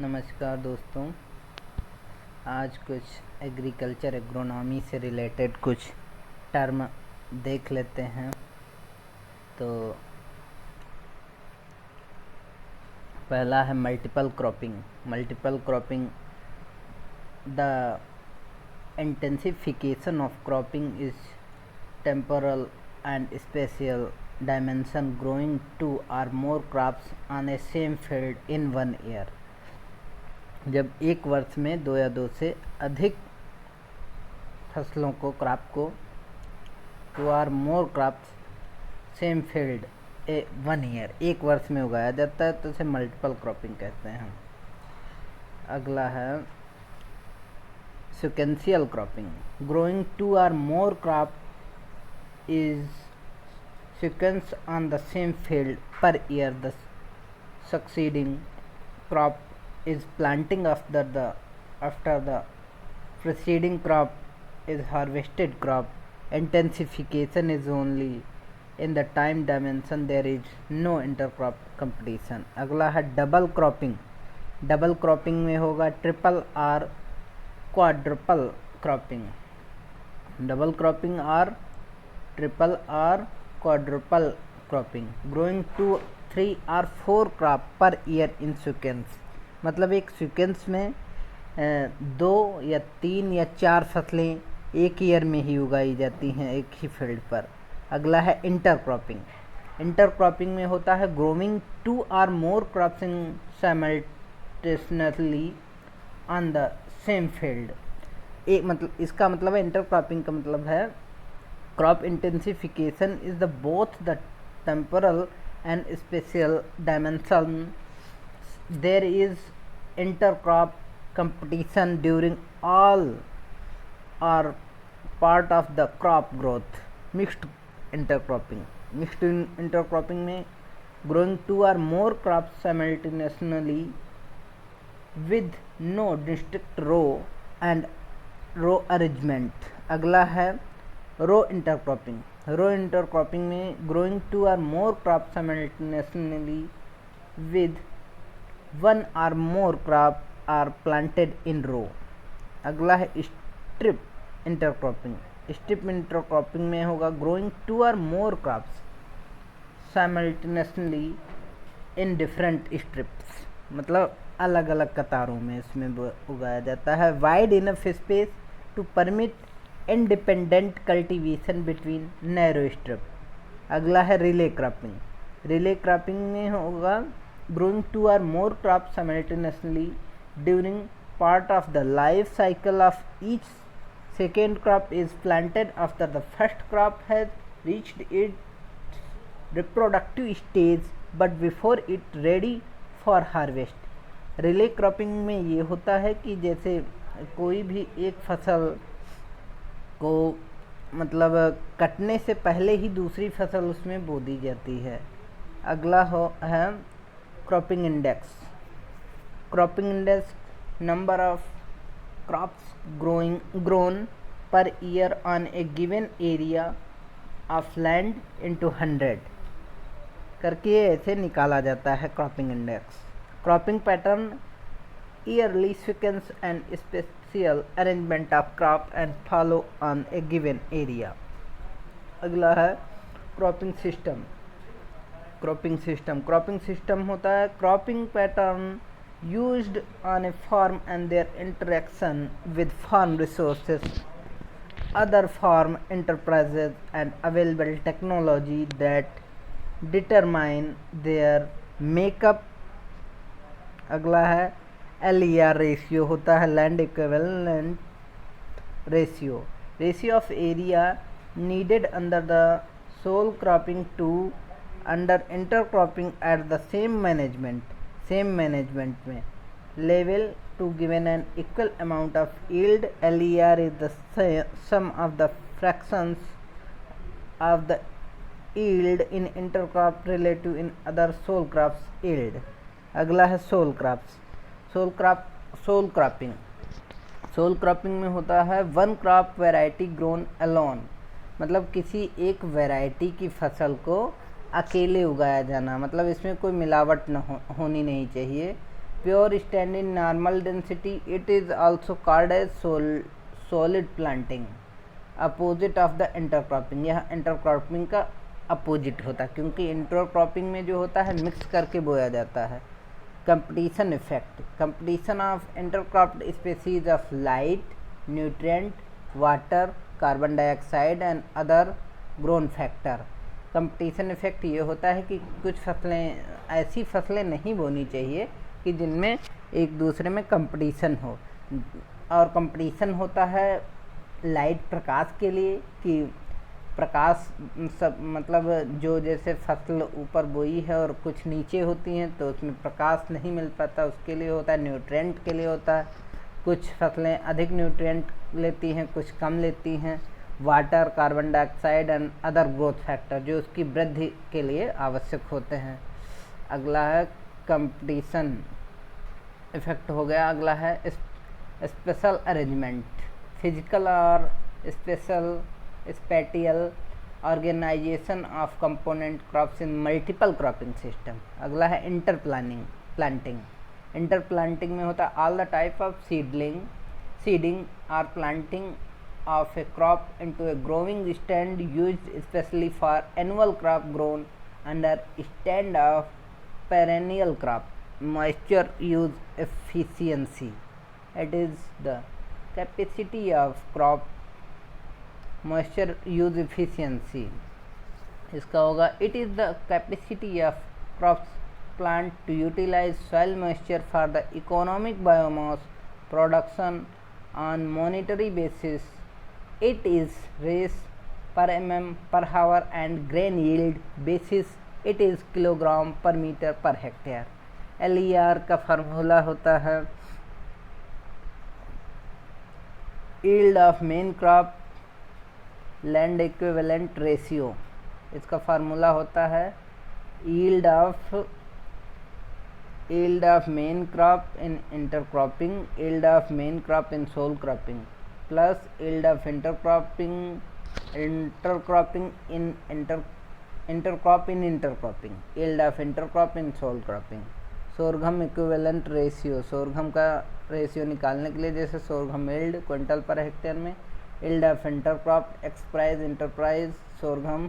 नमस्कार दोस्तों। आज कुछ एग्रीकल्चर एग्रोनॉमी से रिलेटेड कुछ टर्म देख लेते हैं। तो पहला है multiple cropping. Multiple cropping the intensification of cropping is temporal and spatial dimension growing 2 or more crops on a same field in 1 year। जब एक वर्ष में 2 या 2 से अधिक फसलों को क्रॉप को 2 or more crops same field 1 year एक वर्ष में उगाया जाता है तो उसे मल्टीपल क्रॉपिंग कहते हैं। अगला है sequential cropping. Growing 2 or more crop is sequence on the same field per year। The succeeding crop is planting after the preceding crop is harvested crop। Intensification is only in the time dimension, there is no intercrop competition। अगला है double cropping. Double cropping में होगा triple or quadruple cropping. Double cropping और triple or quadruple cropping. Growing 2, 3 or 4 crop per year in sequence। मतलब एक sequence में 2 या 3 या 4 फसलें एक ईयर में ही उगाई जाती हैं एक ही फील्ड पर। अगला है इंटरक्रॉपिंग। इंटरक्रॉपिंग में होता है growing 2 or more crops in simultaneously on the same field। एक मतलब इसका मतलब है इंटरक्रॉपिंग का मतलब है crop intensification is the both the temporal and spatial dimension. There is intercrop competition during all or part of the crop growth। Mixed intercropping। Mixed intercropping में growing 2 or more crops simultaneously with no distinct row and row arrangement। अगला है row intercropping। row intercropping में growing 2 or more crops simultaneously with 1 or more crop are planted in row। अगला है strip intercropping. Strip intercropping में होगा growing 2 or more crops simultaneously in different strips। मतलब अलग अलग कतारों में इसमें उगाया जाता है। Wide enough space to permit independent cultivation between narrow strip. अगला है रिले क्रॉपिंग। रिले क्रॉपिंग में होगा growing 2 or more crops simultaneously during part of the life cycle of each। Second crop is planted after the first crop has reached its reproductive stage but before it ready for harvest। Relay cropping में ये होता है कि जैसे कोई भी एक फसल को मतलब कटने से पहले ही दूसरी फसल उसमें बो दी जाती है। अगला है cropping index. Cropping index number of crops grown per year on a given area of land into 100 करके ऐसे निकाला जाता है cropping index. Cropping pattern yearly sequence and spatial arrangement of crop and follow on a given area. अगला है cropping system. Cropping system होता है cropping pattern used on a farm and their interaction with farm resources, other farm enterprises and available technology that determine their makeup। अगला है LER ratio होता है land equivalent ratio of area needed under the sole cropping to under intercropping at the same management में level to given an equal amount of yield. LER is the sum of the fractions of the yield in intercrop relative in other sole crops yield. अगला है sole cropping में होता है one crop variety grown alone. मतलब किसी एक variety की फसल को अकेले उगाया जाना, मतलब इसमें कोई मिलावट होनी नहीं चाहिए। pure stand in normal density. It is also called as solid planting, opposite of the intercropping. यह इंटरक्रॉपिंग का अपोजिट होता है, क्योंकि इंटरक्रॉपिंग में जो होता है मिक्स करके बोया जाता है. Competition effect. Competition of intercropped species of light, nutrient, water, carbon dioxide and other grown factor. Competition effect ये होता है कि कुछ फसलें, ऐसी फसलें नहीं बोनी चाहिए कि जिनमें एक दूसरे में कंपटीशन हो. और कंपटीशन होता है लाइट, प्रकाश के लिए, कि प्रकाश सब मतलब जो जैसे फसल ऊपर बोई है और कुछ नीचे होती हैं तो उसमें प्रकाश नहीं मिल पाता, उसके लिए होता है. न्यूट्रिएंट के लिए होता है, कुछ फसलें अधिक न्यूट्रिएंट लेती हैं, कुछ कम लेती हैं. Water, carbon dioxide and other growth factor जो उसकी वृद्धि के लिए आवश्यक होते हैं. अगला है कंपटीशन इफेक्ट हो गया. अगला है स्पेशल अरेंजमेंट. फिजिकल और spatial organisation of component crops in multiple cropping system. अगला है प्लांटिंग. इंटरप्लांटिंग में होता है all the type of seeding और planting of a crop into a growing stand used especially for annual crop grown under stand of perennial crop. Moisture use efficiency. It is the capacity of crop moisture use efficiency. इसका होगा it is the capacity of crops plant to utilize soil moisture for the economic biomass production on monetary basis. It is raised per mm per hour and grain yield basis it is kilogram per meter per hectare. LER का formula होता है yield of main crop land equivalent ratio. इसका formula होता है yield of main crop in intercropping, yield of main crop in sole cropping plus yield of intercrop in intercropping, yield of intercrop in sole cropping. Sorghum equivalent ratio. Sorghum का ratio निकालने के लिए जैसे sorghum yield quintal per hectare में, yield of intercrop x price enterprise सोरघम